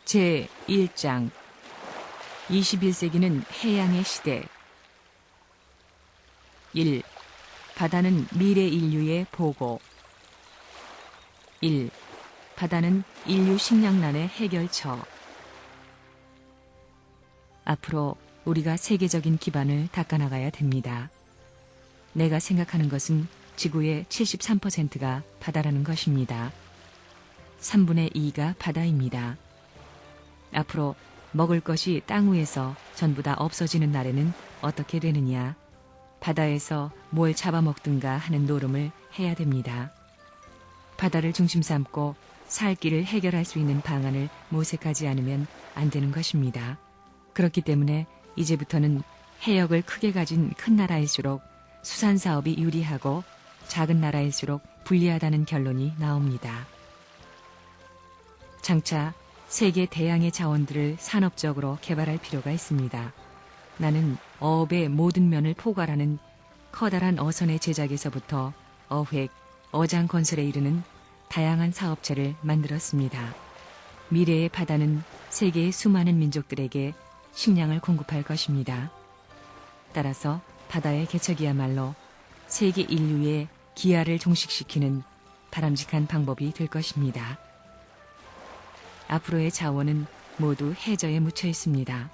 제1장 21세기는 해양의 시대. 1. 바다는 미래 인류의 보고. 1. 바다는 인류 식량난의 해결처. 앞으로 우리가 세계적인 기반을 닦아나가야 됩니다. 내가 생각하는 것은 지구의 73%가 바다라는 것입니다. 3분의 2가 바다입니다. 앞으로 먹을 것이 땅 위에서 전부 다 없어지는 날에는 어떻게 되느냐. 바다에서 뭘 잡아먹든가 하는 노름을 해야 됩니다. 바다를 중심 삼고 살 길을 해결할 수 있는 방안을 모색하지 않으면 안 되는 것입니다. 그렇기 때문에 이제부터는 해역을 크게 가진 큰 나라일수록 수산사업이 유리하고 작은 나라일수록 불리하다는 결론이 나옵니다. 장차 세계 대양의 자원들을 산업적으로 개발할 필요가 있습니다. 나는 어업의 모든 면을 포괄하는 커다란 어선의 제작에서부터 어획, 어장 건설에 이르는 다양한 사업체를 만들었습니다. 미래의 바다는 세계의 수많은 민족들에게 식량을 공급할 것입니다. 따라서 바다의 개척이야말로 세계 인류의 기아를 종식시키는 바람직한 방법이 될 것입니다. 앞으로의 자원은 모두 해저에 묻혀 있습니다.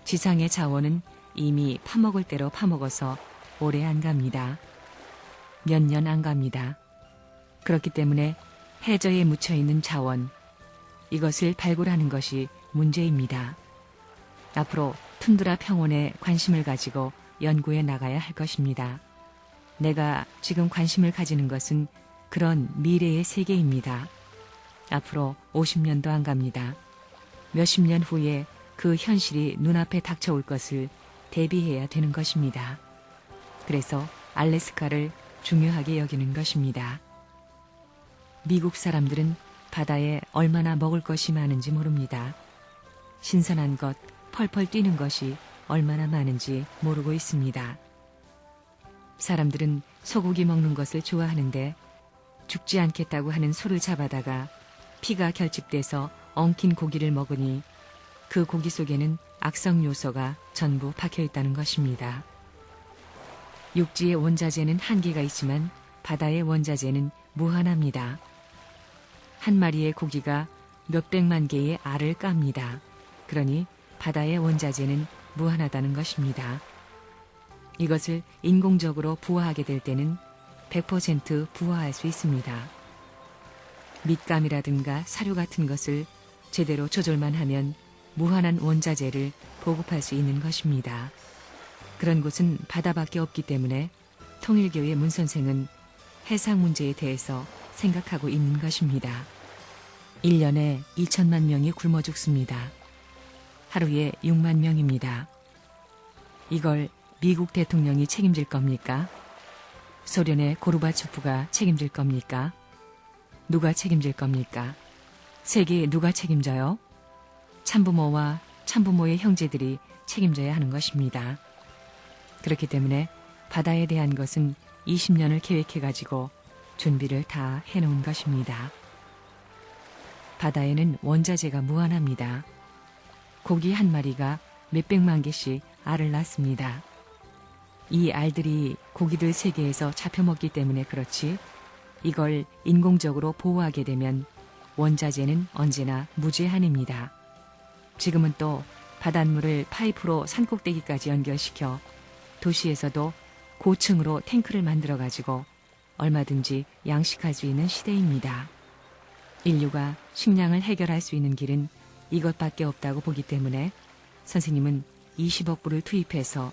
지상의 자원은 이미 파먹을 대로 파먹어서 오래 안 갑니다. 몇 년 안 갑니다. 그렇기 때문에 해저에 묻혀 있는 자원, 이것을 발굴하는 것이 문제입니다. 앞으로 툰드라 평원에 관심을 가지고 연구해 나가야 할 것입니다. 내가 지금 관심을 가지는 것은 그런 미래의 세계입니다. 앞으로 50년도 안 갑니다. 몇십 년 후에 그 현실이 눈앞에 닥쳐올 것을 대비해야 되는 것입니다. 그래서 알래스카를 중요하게 여기는 것입니다. 미국 사람들은 바다에 얼마나 먹을 것이 많은지 모릅니다. 신선한 것, 펄펄 뛰는 것이 얼마나 많은지 모르고 있습니다. 사람들은 소고기 먹는 것을 좋아하는데 죽지 않겠다고 하는 소를 잡아다가 피가 결집돼서 엉킨 고기를 먹으니 그 고기 속에는 악성 요소가 전부 박혀 있다는 것입니다. 육지의 원자재는 한계가 있지만 바다의 원자재는 무한합니다. 한 마리의 고기가 몇백만 개의 알을 깝니다. 그러니 바다의 원자재는 무한하다는 것입니다. 이것을 인공적으로 부화하게 될 때는 100% 부화할 수 있습니다. 밑감이라든가 사료 같은 것을 제대로 조절만 하면 무한한 원자재를 보급할 수 있는 것입니다. 그런 곳은 바다밖에 없기 때문에 통일교의 문 선생은 해상 문제에 대해서 생각하고 있는 것입니다. 1년에 2천만 명이 굶어 죽습니다. 하루에 6만 명입니다. 이걸 미국 대통령이 책임질 겁니까? 소련의 고르바초프가 책임질 겁니까? 누가 책임질 겁니까? 세계 누가 책임져요? 참부모와 참부모의 형제들이 책임져야 하는 것입니다. 그렇기 때문에 바다에 대한 것은 20년을 계획해가지고 준비를 다 해놓은 것입니다. 바다에는 원자재가 무한합니다. 고기 한 마리가 몇백만 개씩 알을 낳습니다. 이 알들이 고기들 세계에서 잡혀먹기 때문에 그렇지 이걸 인공적으로 보호하게 되면 원자재는 언제나 무제한입니다. 지금은 또 바닷물을 파이프로 산꼭대기까지 연결시켜 도시에서도 고층으로 탱크를 만들어가지고 얼마든지 양식할 수 있는 시대입니다. 인류가 식량을 해결할 수 있는 길은 이것밖에 없다고 보기 때문에 선생님은 20억 불을 투입해서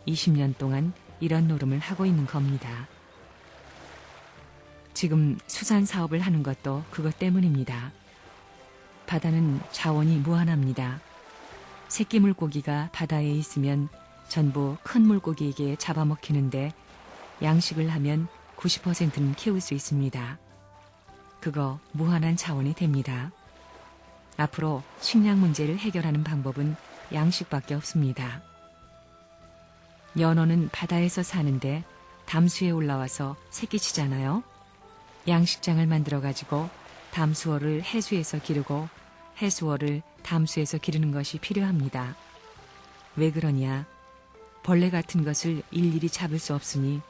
20년 동안 이런 노름을 하고 있는 겁니다. 지금 수산 사업을 하는 것도 그것 때문입니다. 바다는 자원이 무한합니다. 새끼 물고기가 바다에 있으면 전부 큰 물고기에게 잡아먹히는데 양식을 하면 90%는 키울 수 있습니다. 그거 무한한 자원이 됩니다. 앞으로 식량 문제를 해결하는 방법은 양식밖에 없습니다. 연어는 바다에서 사는데 담수에 올라와서 새끼치잖아요. 양식장을 만들어가지고 담수어를 해수에서 기르고 해수어를 담수에서 기르는 것이 필요합니다. 왜 그러냐? 벌레 같은 것을 일일이 잡을 수 없으니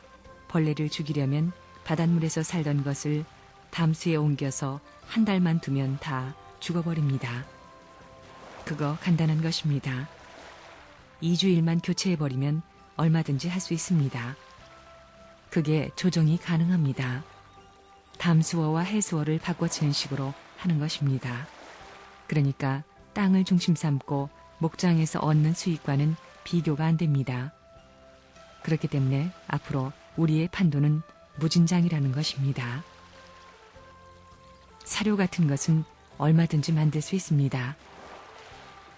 벌레를 죽이려면 바닷물에서 살던 것을 담수에 옮겨서 한 달만 두면 다 죽어버립니다. 그거 간단한 것입니다. 2주일만 교체해버리면 얼마든지 할 수 있습니다. 그게 조정이 가능합니다. 담수어와 해수어를 바꿔치는 식으로 하는 것입니다. 그러니까 땅을 중심 삼고 목장에서 얻는 수익과는 비교가 안 됩니다. 그렇기 때문에 앞으로 우리의 판도는 무진장이라는 것입니다. 사료 같은 것은 얼마든지 만들 수 있습니다.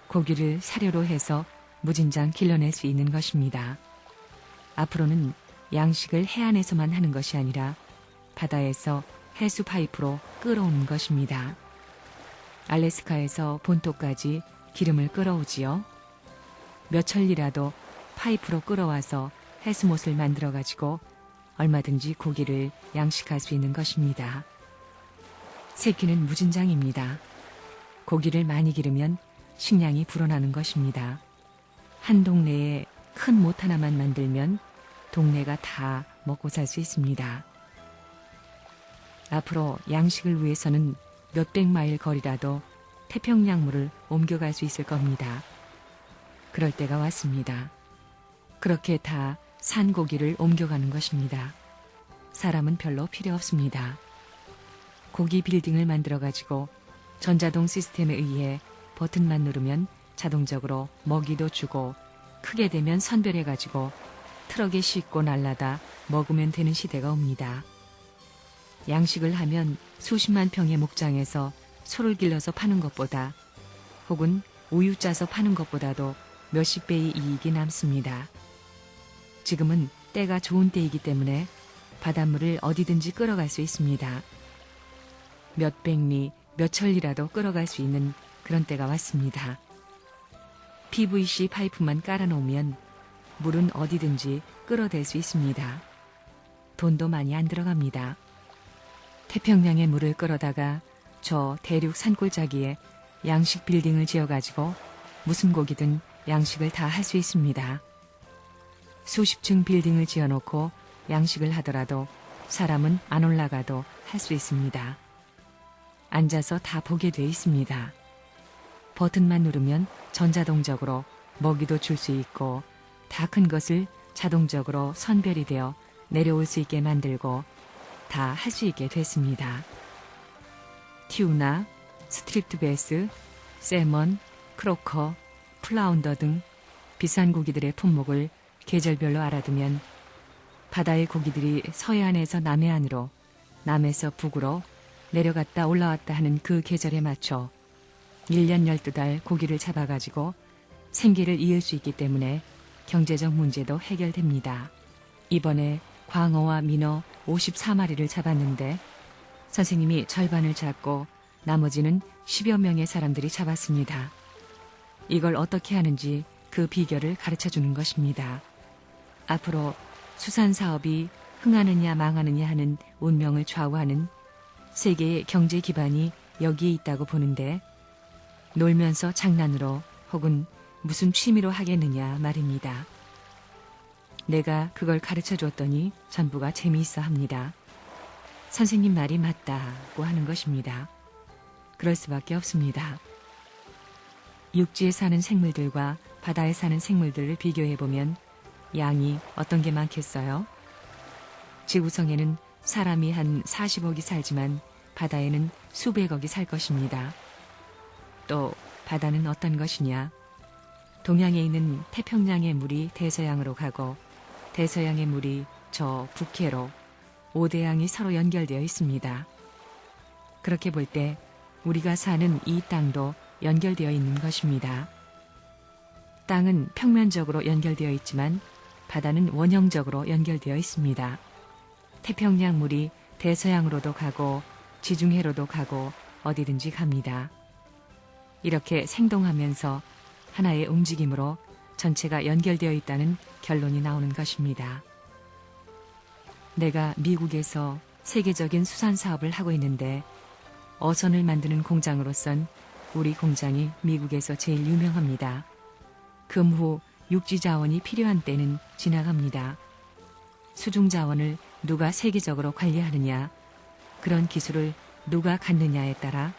고기를 사료로 해서 무진장 길러낼 수 있는 것입니다. 앞으로는 양식을 해안에서만 하는 것이 아니라 바다에서 해수 파이프로 끌어오는 것입니다. 알래스카에서 본토까지 기름을 끌어오지요. 몇 천리라도 파이프로 끌어와서 해수못을 만들어가지고 얼마든지 고기를 양식할 수 있는 것입니다. 새끼는 무진장입니다. 고기를 많이 기르면 식량이 불어나는 것입니다. 한 동네에 큰 못 하나만 만들면 동네가 다 먹고 살 수 있습니다. 앞으로 양식을 위해서는 몇백 마일 거리라도 태평양물을 옮겨갈 수 있을 겁니다. 그럴 때가 왔습니다. 그렇게 다 산 고기를 옮겨가는 것입니다. 사람은 별로 필요 없습니다. 고기 빌딩을 만들어가지고 전자동 시스템에 의해 버튼만 누르면 자동적으로 먹이도 주고 크게 되면 선별해가지고 트럭에 싣고 날라다 먹으면 되는 시대가 옵니다. 양식을 하면 수십만 평의 목장에서 소를 길러서 파는 것보다 혹은 우유 짜서 파는 것보다도 몇십 배의 이익이 남습니다. 지금은 때가 좋은 때이기 때문에 바닷물을 어디든지 끌어갈 수 있습니다. 몇 백리, 몇 천리라도 끌어갈 수 있는 그런 때가 왔습니다. PVC 파이프만 깔아놓으면 물은 어디든지 끌어댈 수 있습니다. 돈도 많이 안 들어갑니다. 태평양의 물을 끌어다가 저 대륙 산골짜기에 양식 빌딩을 지어가지고 무슨 고기든 양식을 다 할 수 있습니다. 수십 층 빌딩을 지어놓고 양식을 하더라도 사람은 안 올라가도 할 수 있습니다. 앉아서 다 보게 돼 있습니다. 버튼만 누르면 전자동적으로 먹이도 줄 수 있고 다 큰 것을 자동적으로 선별이 되어 내려올 수 있게 만들고 다 할 수 있게 됐습니다. 튜나, 스트립트 베스, 살몬, 크로커, 플라운더 등 비싼 고기들의 품목을 계절별로 알아두면 바다의 고기들이 서해안에서 남해안으로, 남에서 북으로 내려갔다 올라왔다 하는 그 계절에 맞춰 1년 12달 고기를 잡아가지고 생계를 이을 수 있기 때문에 경제적 문제도 해결됩니다. 이번에 광어와 민어 54마리를 잡았는데 선생님이 절반을 잡고 나머지는 10여 명의 사람들이 잡았습니다. 이걸 어떻게 하는지 그 비결을 가르쳐 주는 것입니다. 앞으로 수산사업이 흥하느냐 망하느냐 하는 운명을 좌우하는 세계의 경제 기반이 여기에 있다고 보는데 놀면서 장난으로 혹은 무슨 취미로 하겠느냐 말입니다. 내가 그걸 가르쳐 줬더니 전부가 재미있어 합니다. 선생님 말이 맞다고 하는 것입니다. 그럴 수밖에 없습니다. 육지에 사는 생물들과 바다에 사는 생물들을 비교해보면 양이 어떤 게 많겠어요? 지구성에는 사람이 한 40억이 살지만 바다에는 수백억이 살 것입니다. 또 바다는 어떤 것이냐? 동양에 있는 태평양의 물이 대서양으로 가고 대서양의 물이 저 북해로 5대양이 서로 연결되어 있습니다. 그렇게 볼 때 우리가 사는 이 땅도 연결되어 있는 것입니다. 땅은 평면적으로 연결되어 있지만 바다는 원형적으로 연결되어 있습니다. 태평양 물이 대서양으로도 가고 지중해로도 가고 어디든지 갑니다. 이렇게 생동하면서 하나의 움직임으로 전체가 연결되어 있다는 결론이 나오는 것입니다. 내가 미국에서 세계적인 수산 사업을 하고 있는데 어선을 만드는 공장으로선 우리 공장이 미국에서 제일 유명합니다. 금후 육지 자원이 필요한 때는 지나갑니다. 수중 자원을 누가 세계적으로 관리하느냐, 그런 기술을 누가 갖느냐에 따라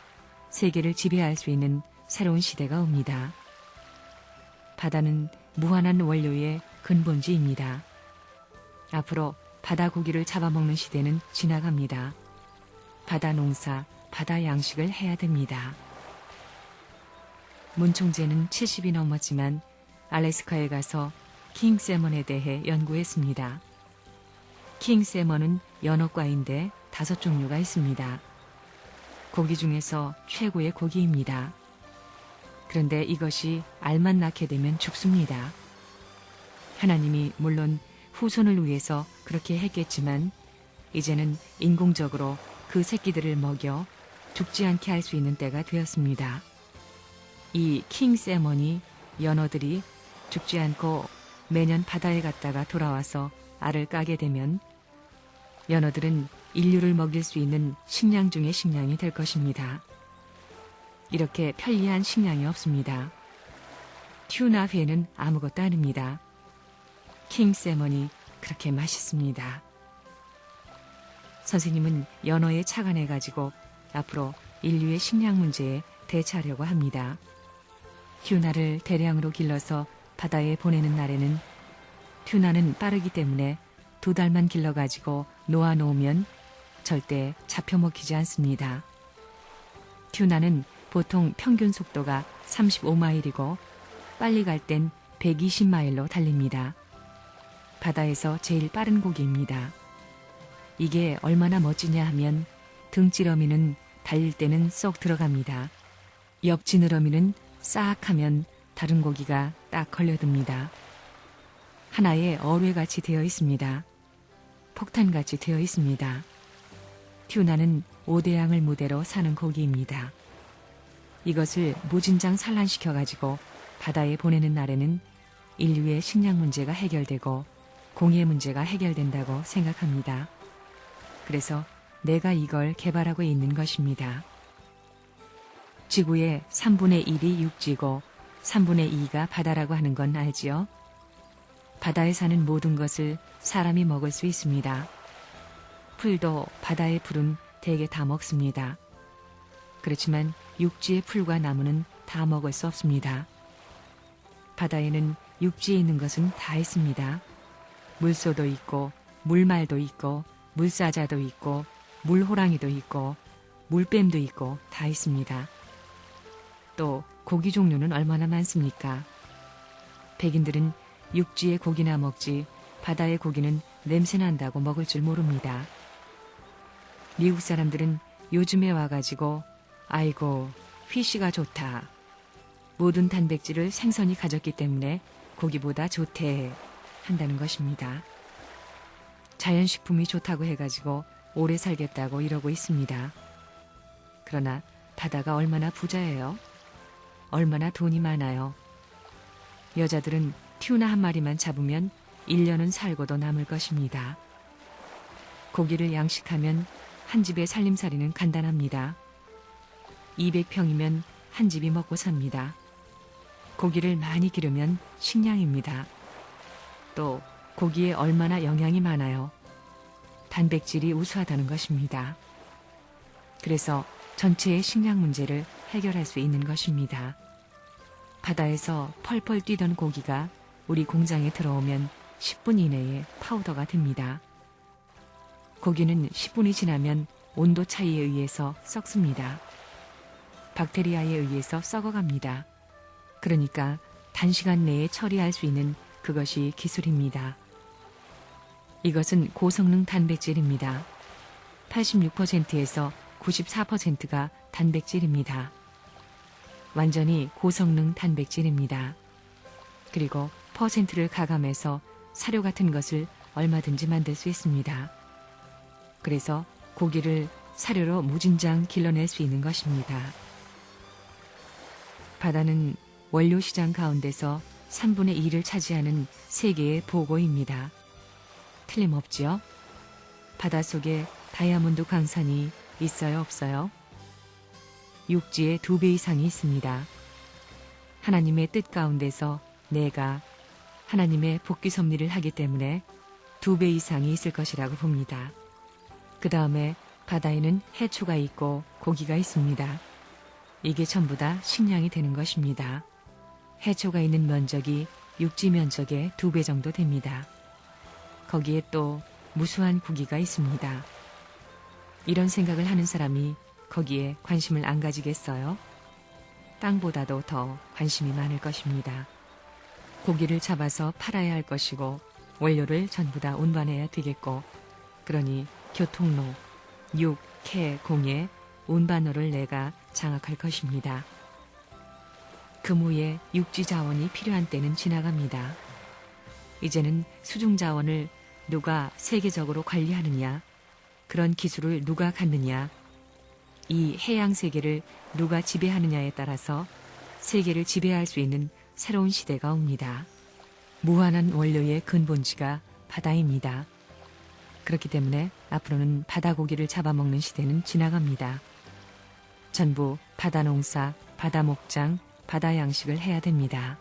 세계를 지배할 수 있는 새로운 시대가 옵니다. 바다는 무한한 원료의 근본지입니다. 앞으로 바다 고기를 잡아먹는 시대는 지나갑니다. 바다 농사, 바다 양식을 해야 됩니다. 문 총재는 70이 넘었지만 알래스카에 가서 킹세먼에 대해 연구했습니다. 킹세먼은 연어과인데 5종류가 있습니다. 고기 중에서 최고의 고기입니다. 그런데 이것이 알만 낳게 되면 죽습니다. 하나님이 물론 후손을 위해서 그렇게 했겠지만 이제는 인공적으로 그 새끼들을 먹여 죽지 않게 할 수 있는 때가 되었습니다. 이 킹세먼이 연어들이 죽지 않고 매년 바다에 갔다가 돌아와서 알을 까게 되면 연어들은 인류를 먹일 수 있는 식량 중의 식량이 될 것입니다. 이렇게 편리한 식량이 없습니다. 튜나 회는 아무것도 아닙니다. 킹세먼이 그렇게 맛있습니다. 선생님은 연어에 착안해가지고 앞으로 인류의 식량 문제에 대처하려고 합니다. 튜나를 대량으로 길러서 바다에 보내는 날에는 튜나는 빠르기 때문에 2달만 길러가지고 놓아놓으면 절대 잡혀 먹히지 않습니다. 튜나는 보통 평균 속도가 35마일이고 빨리 갈 땐 120마일로 달립니다. 바다에서 제일 빠른 고기입니다. 이게 얼마나 멋지냐 하면 등지러미는 달릴 때는 쏙 들어갑니다. 옆지느러미는 싹 하면 다른 고기가 딱 걸려듭니다. 하나의 어뢰같이 되어 있습니다. 폭탄같이 되어 있습니다. 튜나는 5대양을 무대로 사는 고기입니다. 이것을 무진장 산란시켜가지고 바다에 보내는 날에는 인류의 식량 문제가 해결되고 공해 문제가 해결된다고 생각합니다. 그래서 내가 이걸 개발하고 있는 것입니다. 지구의 3분의 1이 육지고 3분의 2가 바다라고 하는 건 알지요? 바다에 사는 모든 것을 사람이 먹을 수 있습니다. 풀도 바다의 풀은 대개 다 먹습니다. 그렇지만 육지의 풀과 나무는 다 먹을 수 없습니다. 바다에는 육지에 있는 것은 다 있습니다. 물소도 있고 물말도 있고 물사자도 있고 물호랑이도 있고 물뱀도 있고 다 있습니다. 또 고기 종류는 얼마나 많습니까? 백인들은 육지의 고기나 먹지 바다의 고기는 냄새난다고 먹을 줄 모릅니다. 미국 사람들은 요즘에 와가지고 아이고 피쉬가 좋다. 모든 단백질을 생선이 가졌기 때문에 고기보다 좋대 한다는 것입니다. 자연식품이 좋다고 해가지고 오래 살겠다고 이러고 있습니다. 그러나 바다가 얼마나 부자예요? 얼마나 돈이 많아요? 여자들은 튜나 한 마리만 잡으면 1년은 살고도 남을 것입니다. 고기를 양식하면 한 집의 살림살이는 간단합니다. 200평이면 한 집이 먹고 삽니다. 고기를 많이 기르면 식량입니다. 또 고기에 얼마나 영양이 많아요. 단백질이 우수하다는 것입니다. 그래서 전체의 식량 문제를 해결할 수 있는 것입니다. 바다에서 펄펄 뛰던 고기가 우리 공장에 들어오면 10분 이내에 파우더가 됩니다. 고기는 10분이 지나면 온도 차이에 의해서 썩습니다. 박테리아에 의해서 썩어갑니다. 그러니까 단시간 내에 처리할 수 있는 그것이 기술입니다. 이것은 고성능 단백질입니다. 86%에서 94%가 단백질입니다. 완전히 고성능 단백질입니다. 그리고 퍼센트를 가감해서 사료 같은 것을 얼마든지 만들 수 있습니다. 그래서 고기를 사료로 무진장 길러낼 수 있는 것입니다. 바다는 원료 시장 가운데서 3분의 2를 차지하는 세계의 보고입니다. 틀림없지요? 바닷속에 다이아몬드 광산이 있어요, 없어요? 육지의 2배 이상이 있습니다. 하나님의 뜻 가운데서 내가 하나님의 복귀 섭리를 하기 때문에 2배 이상이 있을 것이라고 봅니다. 그 다음에 바다에는 해초가 있고 고기가 있습니다. 이게 전부 다 식량이 되는 것입니다. 해초가 있는 면적이 육지 면적의 2배 정도 됩니다. 거기에 또 무수한 고기가 있습니다. 이런 생각을 하는 사람이 거기에 관심을 안 가지겠어요? 땅보다도 더 관심이 많을 것입니다. 고기를 잡아서 팔아야 할 것이고 원료를 전부 다 운반해야 되겠고, 그러니 교통로, 육, 개, 공의 운반로를 내가 장악할 것입니다. 금후에 육지 자원이 필요한 때는 지나갑니다. 이제는 수중 자원을 누가 세계적으로 관리하느냐, 그런 기술을 누가 갖느냐, 이 해양 세계를 누가 지배하느냐에 따라서 세계를 지배할 수 있는 새로운 시대가 옵니다. 무한한 원료의 근본지가 바다입니다. 그렇기 때문에 앞으로는 바다 고기를 잡아먹는 시대는 지나갑니다. 전부 바다 농사, 바다 목장, 바다 양식을 해야 됩니다.